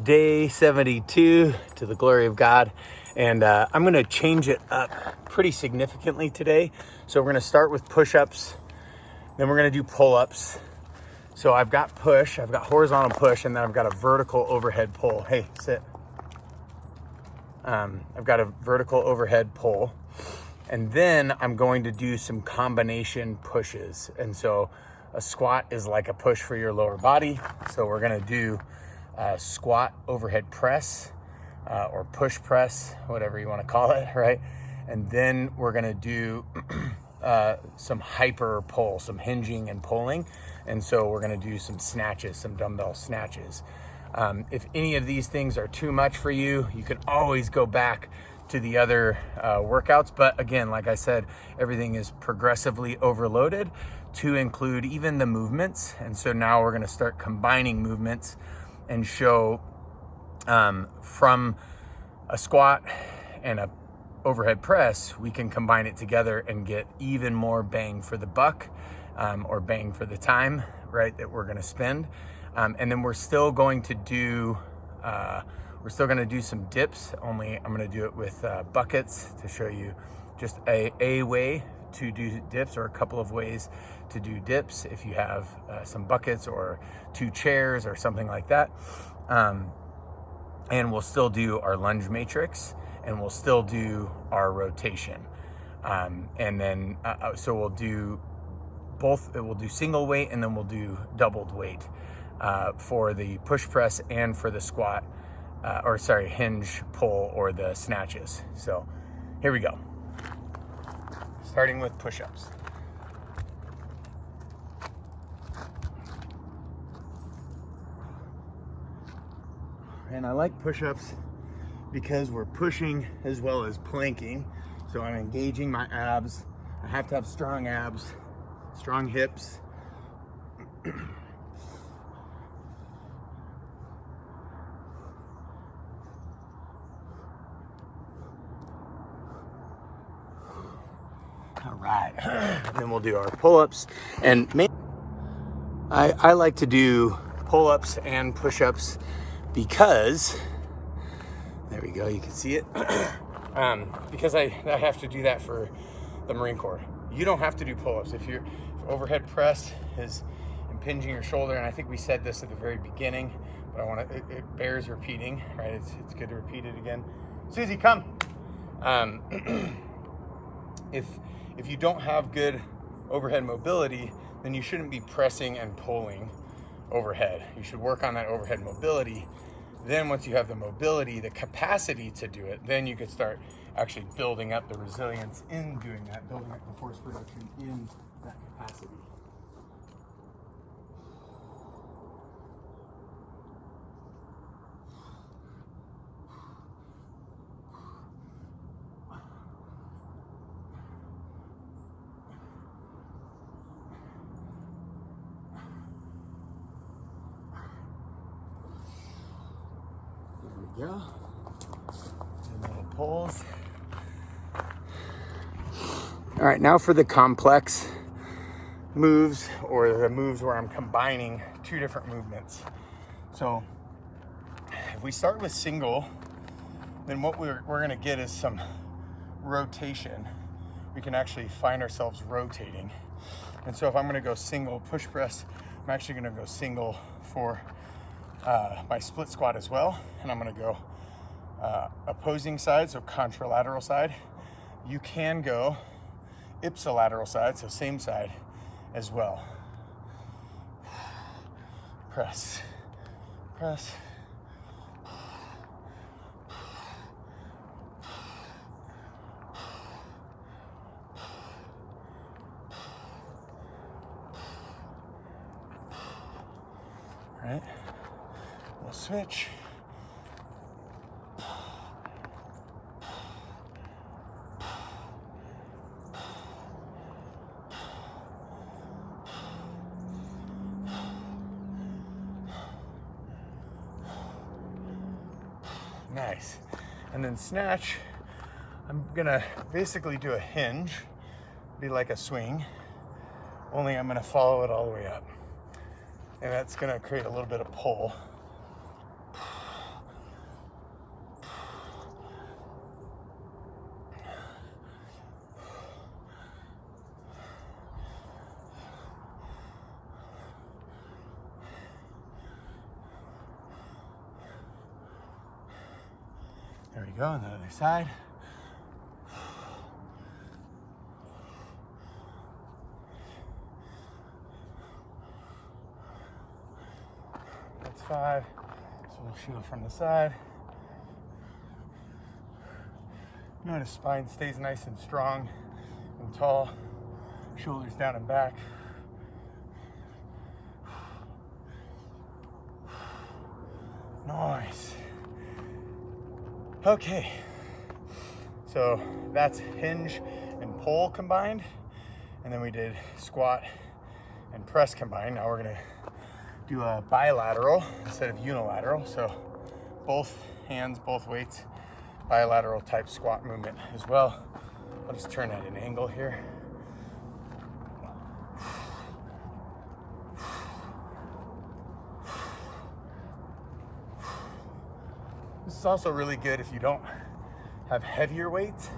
day 72 to the glory of God. And I'm going to change it up pretty significantly today. So we're going to start with push-ups, then we're going to do pull-ups. So I've got horizontal push, and then I've got a vertical overhead pull. Hey, sit. I've got a vertical overhead pull, and then I'm going to do some combination pushes. And so a squat is like a push for your lower body. So we're going to do squat overhead press or push press, whatever you want to call it, right? And then we're going to do some hyper pull, some hinging and pulling. And so we're going to do some snatches, some dumbbell snatches. If any of these things are too much for you, you can always go back to the other workouts. But again, like I said, everything is progressively overloaded to include even the movements. And so now we're going to start combining movements and show from a squat and a overhead press, we can combine it together and get even more bang for the buck, or bang for the time, right, that we're going to spend. And then we're still going to do some dips, only I'm going to do it with buckets to show you just a way to do dips, or a couple of ways to do dips if you have some buckets or 2 chairs or something like that. And we'll still do our lunge matrix, and we'll still do our rotation. And then, so we'll do both. We'll do single weight, and then we'll do doubled weight for the push press and for the squat, hinge pull or the snatches. So here we go. Starting with push-ups. And I like push-ups because we're pushing as well as planking. So I'm engaging my abs. I have to have strong abs, strong hips. All right, then we'll do our pull-ups. And I like to do pull-ups and push-ups because, there we go, you can see it. Because I have to do that for the Marine Corps. You don't have to do pull-ups. If overhead press is impinging your shoulder, and I think we said this at the very beginning, but it bears repeating, right? It's good to repeat it again. Susie, come. If you don't have good overhead mobility, then you shouldn't be pressing and pulling overhead. You should work on that overhead mobility. Then once you have the mobility, the capacity to do it, then you could start actually building up the resilience in doing that, building up the force production in that capacity. There we go. And little pulls. All right, now for the complex moves, or the moves where I'm combining 2 different movements. So if we start with single, then what we're going to get is some rotation. We can actually find ourselves rotating. And so if I'm going to go single push press, I'm actually going to go single for my split squat as well. And I'm going to go opposing side, so contralateral side. You can go ipsilateral side, so same side as well. Press, press. All right, we'll switch. Nice. And then snatch, I'm gonna basically do a hinge, be like a swing, only I'm gonna follow it all the way up. And that's gonna create a little bit of pull. There we go, on the other side. That's 5. So we'll shoot it from the side. Notice spine stays nice and strong and tall. Shoulders down and back. Nice. Okay. So that's hinge and pull combined. And then we did squat and press combined. Now we're gonna do a bilateral instead of unilateral. So both hands, both weights, bilateral type squat movement as well. I'll just turn at an angle here. This is also really good if you don't have heavier weights.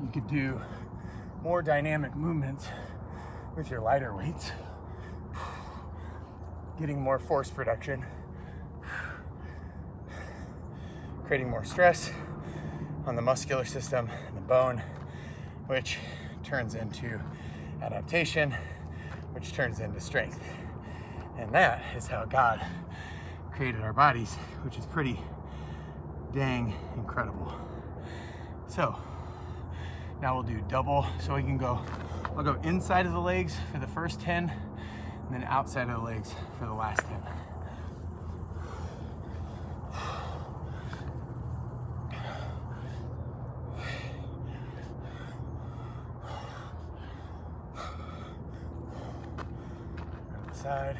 You could do more dynamic movements with your lighter weights, getting more force production, creating more stress on the muscular system and the bone, which turns into adaptation, which turns into strength. And that is how God created our bodies, which is pretty dang incredible. So now we'll do double. So we can go, I'll go inside of the legs for the first 10, and then outside of the legs for the last 10. Side,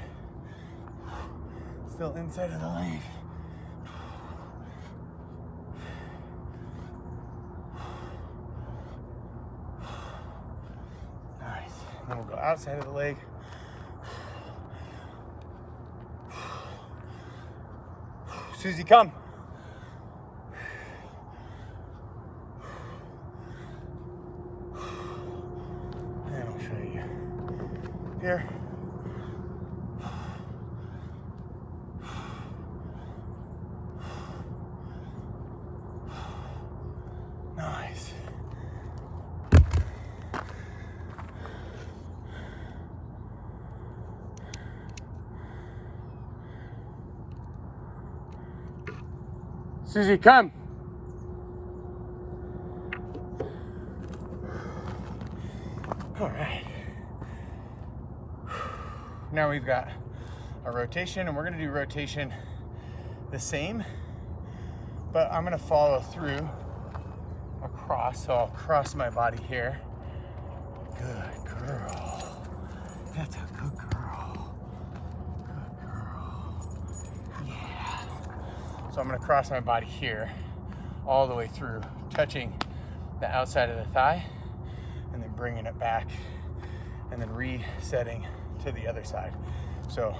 still inside of the leg. Nice. Then we'll go outside of the leg. Susie, come. And I'll show you here. Nice. Susie, come. All right. Now we've got a rotation, and we're going to do rotation the same, but I'm going to follow through across. So I'll cross my body here. Good girl. That's a good girl. Good girl. Yeah. So I'm going to cross my body here all the way through, touching the outside of the thigh, and then bringing it back, and then resetting to the other side. So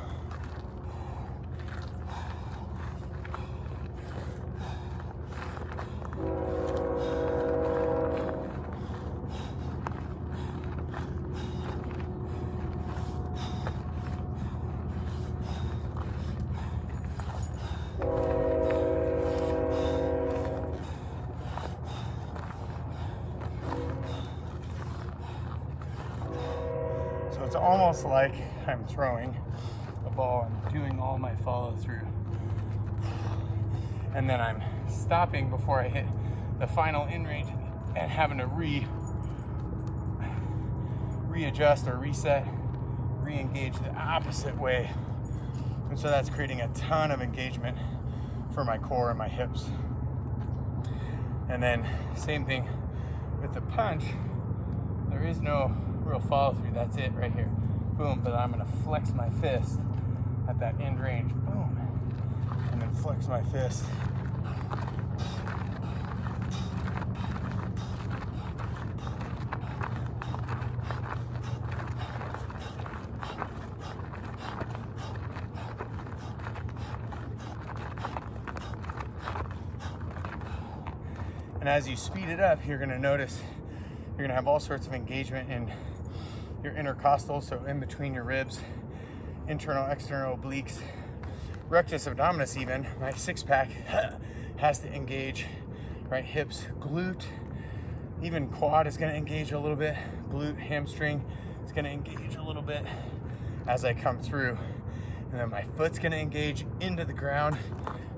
it's almost like I'm throwing a ball and doing all my follow through. And then I'm stopping before I hit the final in range and having to readjust or reset, re-engage the opposite way. And so that's creating a ton of engagement for my core and my hips. And then same thing with the punch. There is no real follow through. That's it right here. Boom. But I'm going to flex my fist at that end range. Boom. And then flex my fist. And as you speed it up, you're going to notice you're going to have all sorts of engagement in your intercostal, so in between your ribs, internal, external obliques, rectus abdominis even, my six pack has to engage, right? Hips, glute, even quad is gonna engage a little bit. Glute, hamstring is gonna engage a little bit as I come through. And then my foot's gonna engage into the ground,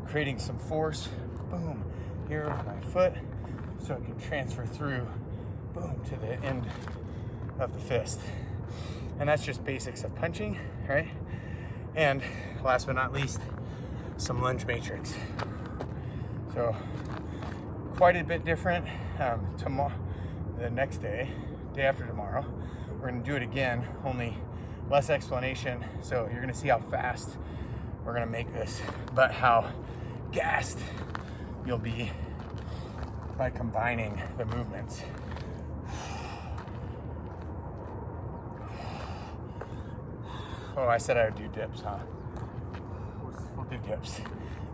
creating some force. Boom, here with my foot, so it can transfer through, boom, to the end of the fist. And that's just basics of punching, right? And last but not least, some lunge matrix. So quite a bit different. Tomorrow, the next day after tomorrow, we're gonna do it again, only less explanation. So you're gonna see how fast we're gonna make this, but how gassed you'll be by combining the movements. Oh, I said I would do dips, huh? We'll do dips.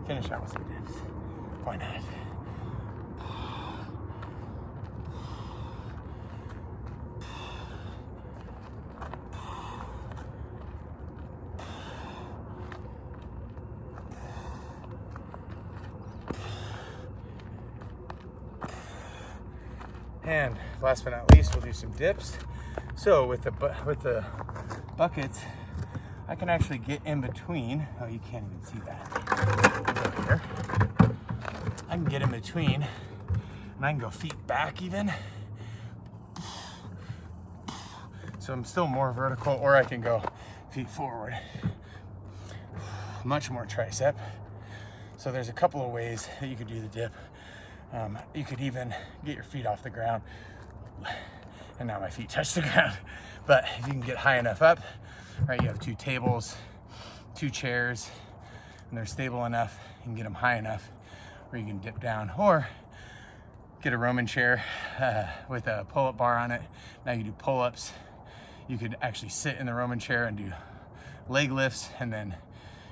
Finish out with some dips. Why not? And last but not least, we'll do some dips. So with the buckets, I can actually get in between. Oh, you can't even see that. Over here. I can get in between, and I can go feet back even. So I'm still more vertical, or I can go feet forward. Much more tricep. So there's a couple of ways that you could do the dip. You could even get your feet off the ground, and now my feet touch the ground. But if you can get high enough up, right, you have two tables, two chairs, and they're stable enough, you can get them high enough where you can dip down, or get a Roman chair with a pull-up bar on it. Now you do pull-ups. You could actually sit in the Roman chair and do leg lifts, and then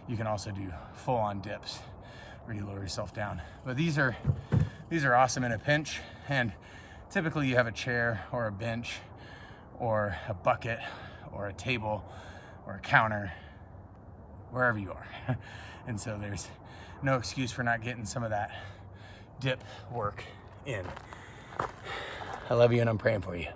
you can also do full-on dips where you lower yourself down. But these are awesome in a pinch, and typically you have a chair or a bench or a bucket or a table or a counter, wherever you are. And so there's no excuse for not getting some of that dip work in. I love you, and I'm praying for you.